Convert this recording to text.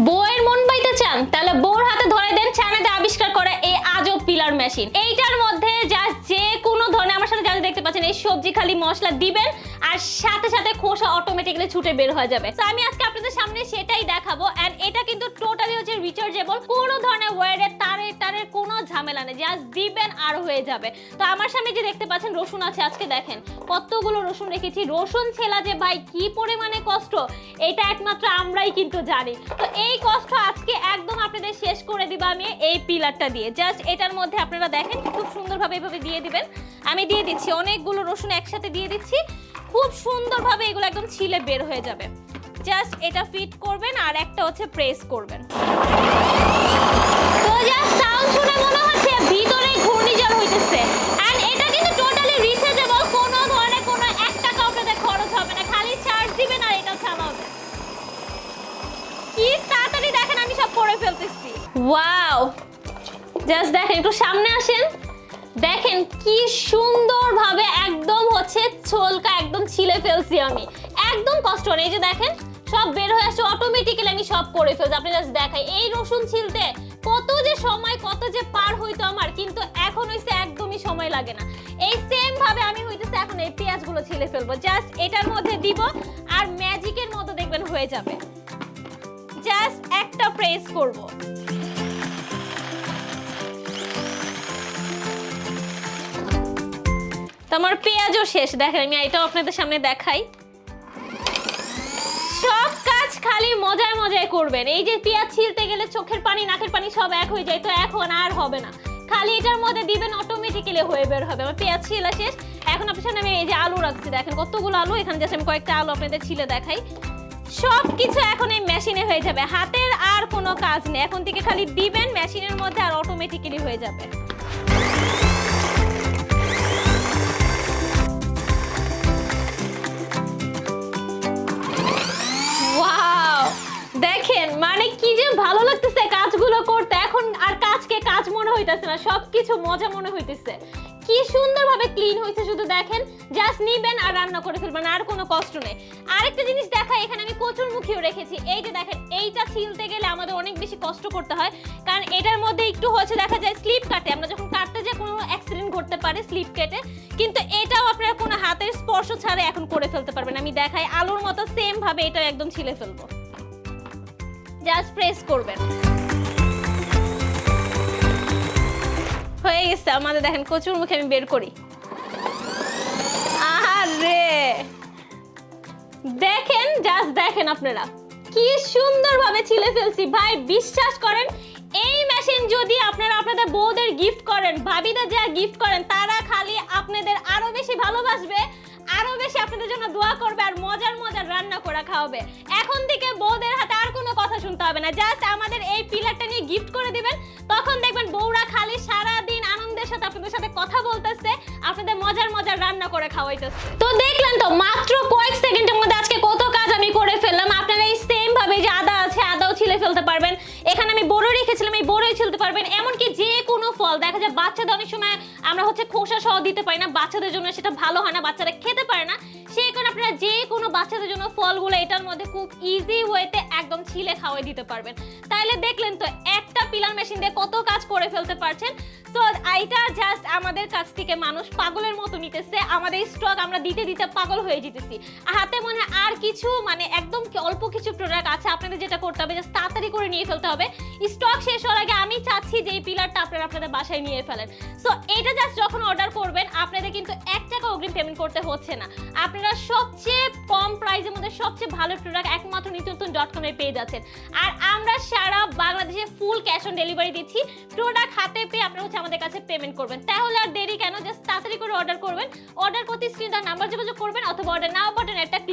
বউয়ের মন পাইতে চান, তাহলে বউর হাতে ধরে দেন চায়নাতে আবিষ্কার করা এই আজব পিলার মেশিন। এইটার মধ্যে জাস্ট যে কোনো ধরনের, আমার সাথে যা দেখতে পাচ্ছেন, এই সবজি খালি মশলা দিবেন আর সাথে সাথে খোসা অটোমেটিক্যালি ছুটে বের হয়ে যাবে। তো আমি আজকে আপনাদের সামনে সেটাই দেখাবো। এন্ড এটা কিন্তু টোটালি হচ্ছে রিচার্জেবল, কোনো ধরনের ওয়্যারের তারের কোনো ঝামেলা নেই, জাস্ট দিবেন আর হয়ে যাবে। তো আমার সামনে যে দেখতে পাচ্ছেন রসুন আছে, আজকে দেখেন কতগুলো রসুন রেখেছি। রসুন ছেলা যে ভাই কি পরিমাণে কষ্ট, এটা একমাত্র আমরাই কিন্তু জানি। তো এই কষ্ট আজকে একদম আপনাদের শেষ করে দিব আমি এই পিলারটা দিয়ে। জাস্ট এটার মধ্যে আপনারা দেখেন খুব সুন্দরভাবে এইভাবে দিয়ে দিবেন। আমি দিয়ে দিচ্ছি অনেকগুলো রসুন একসাথে দিয়ে দিচ্ছি, খুব সুন্দরভাবে এগুলো একদম ছিলে বের হয়ে যাবে। জাস্ট এটা ফিট করবেন আর একটা হচ্ছে প্রেস করবেন। তো জাস্ট সাউন্ড শুনে মনে হচ্ছে ভিতরে ঘূর্ণিঝড় হইতেছে। এন্ড এটা কিন্তু টোটালি রিচার্জেবল, কোনো ধরনের কোনো 1 টাকা আপনাদের খরচ হবে না, খালি চার্জ দিবেন আর এটা চালাবেন। কি তাড়াতাড়ি দেখেন আমি সব করে ফেলতেছি। ওয়াও, জাস্ট দেখেন, একটু সামনে আসেন, দেখেন কি সুন্দরভাবে একদম হচ্ছে ছোলকা একদম ছিলে ফেলছি আমি, একদম কষ্ট নেই। এই যে দেখেন সব বের হয়ে আসছে অটোমেটিক্যালি, আমি সব করে ফেলছি। আপনি জাস্ট দেখাই এই রসুন ছিলতে কত যে সময় কত যে পার হইতো আমার, কিন্তু এখন হইছে একদমই সময় লাগে না। এই সেম ভাবে আমি হইতেছে এখন এই পেঁয়াজগুলো ছিলে ফেলবো, জাস্ট এটার মধ্যে দিব আর ম্যাজিকের মতো দেখবেন হয়ে যাবে। জাস্ট একটা প্রেস করব। আমার পেঁয়াজও শেষ, দেখেন আমি এটাও আপনাদের সামনে দেখাই। সব কাজ খালি মজায় মজায় করবেন। এই যে পেঁয়াজ ছিলতে গেলে চোখের পানি নাকের পানি সব এক হয়ে যায়, তো এখন আর হবে না, খালি এটার মধ্যে দিবেন অটোমেটিক্যালি হয়ে বের হবে। আমার পেঁয়াজ ছিলা শেষ। এখন আপনার সামনে আমি এই যে আলু রাখছি, দেখেন কতগুলো আলু, এখানে জাস্ট আমি কয়েকটা আলু আপনাদের ছিলে দেখাই। সব কিছু এখন এই মেশিনে হয়ে যাবে, হাতের আর কোনো কাজ নেই, এখন থেকে খালি দিবেন মেশিনের মধ্যে আর অটোমেটিক্যালি হয়ে যাবে। দেখেন মানে কি যে ভালো লাগতেছে কাজগুলো করতে, এখন আর কাজকে কাজ মনে হইতেছে না, সবকিছু মজা মনে হইতেছে। কি সুন্দরভাবে ক্লিন হয়েছে, শুধু দেখেন, জাস্ট নিবেন আর রান্না করে ফেলবেন, আর কোনো কষ্ট নেই। আরেকটা জিনিস দেখাই, এখানে আমি কচুরমুখীও রেখেছি। এই যে দেখেন, এইটা ছিলতে গেলে আমাদের অনেক বেশি কষ্ট করতে হয়, কারণ এটার মধ্যে একটু হচ্ছে দেখা যায় স্লিপ কাটে, আমরা যখন কাটতে যাই কোনো অ্যাক্সিডেন্ট ঘটতে পারে স্লিপ কেটে, কিন্তু এটাও আপনারা কোনো হাতের স্পর্শ ছাড়া এখন করে ফেলতে পারবেন। আমি দেখাই আলুর মতো সেম ভাবে এটা একদম ছিলে ফেলবো, জাস্ট প্রেস করবেন, হয়ে গেছে আমাদের। দেখেন কচুর মুখে আমি বের করি, আরে দেখেন, জাস্ট দেখেন আপনারা কি সুন্দরভাবে ছিলে ফেলছি। ভাই বিশ্বাস করেন, এই মেশিন যদি আপনারা আপনাদের বউদের গিফট করেন, ভাবিদের যা গিফট করেন, তারা খালি আপনাদের আরো বেশি ভালোবাসবে, আরো বেশি আপনাদের জন্য দোয়া করবে আর মজার মজার রান্না করে খাওয়াবে। এখন থেকে বউদের হাতে আর কোনো কথা শুনতে হবে না, জাস্ট আমাদের এই পিলারটা নিয়ে গিফট করে দিবেন, তখন দেখবেন বউরা খালি সারা দিন আনন্দের সাথে আপনাদের সাথে কথা বলতেছে, আপনাদের মজার মজার রান্না করে খাওয়াইতেছে। তো দেখলেন তো মাত্র কয়েক সেকেন্ডের মধ্যে আজকে কত কাজ আমি করে ফেললাম। আপনারা এই সেম ভাবে যে আদা আছে, আদাও ছিলে ফেলতে পারবেন। এখানে আমি বড়ই রেখেছিলাম, এই বড়ই ছিলতে পারবেন। এমনকি যে কোনো ফল, দেখা যায় বাচ্চাদের অনেক সময় আমরা হচ্ছে খোসা সহ দিতে পারি না, বাচ্চাদের জন্য সেটা ভালো হয় না, বাচ্চারা খেতে পারে না, সেই কারণে আপনারা যে কোনো বাচ্চাদের জন্য ফলগুলো এটার মধ্যে খুব ইজি ওয়েতে একদম ছিলে খাওয়াই দিতে পারবেন। তাইলে দেখলেন তো একটা পিলার মেশিন দিয়ে কত কাজ করে ফেলতে পারছেন। তো এটা জাস্ট আমাদের কাছ থেকে মানুষ পাগলের মতো নিতেছে, আমাদের স্টক আমরা দিতে দিতে পাগল হয়ে যেতেছি। হাতে মনে হয় আর কিছু মানে একদম অল্প কিছু প্রোডাক্ট আছে, আপনাদের যেটা করতে হবে জাস্ট তাড়াতাড়ি করে নিয়ে ফেলতে হবে। স্টক শেষ হওয়ার আগে আমি চাচ্ছি যে এই পিলারটা আপনারা আপনাদের বাসায় নিয়ে ফেলেন। সো এটা জাস্ট যখন অর্ডার করবেন আপনাদের কিন্তু 1 টাকা অগ্রিম পেমেন্ট করতে হচ্ছে না, আপনারা সবচেয়ে কম প্রাইসের মধ্যে সবচেয়ে ভালো প্রোডাক্ট একমাত্র নিত্যনতুন.com এ পেয়ে যাচ্ছেন। আর আমরা সারা বাংলাদেশে ফুল ক্যাশ অন ডেলিভারি দিচ্ছি, প্রোডাক্ট হাতে পেয়ে আপনারা হচ্ছে আমাদের কাছে পেমেন্ট করবেন। তাহলে আর দেরি কেন, জাস্ট তাড়াতাড়ি করে অর্ডার করবেন। অর্ডার করতে স্ক্রিন নাম্বার যোগাযোগ করবেন অথবা অর্ডার নাও বাটনে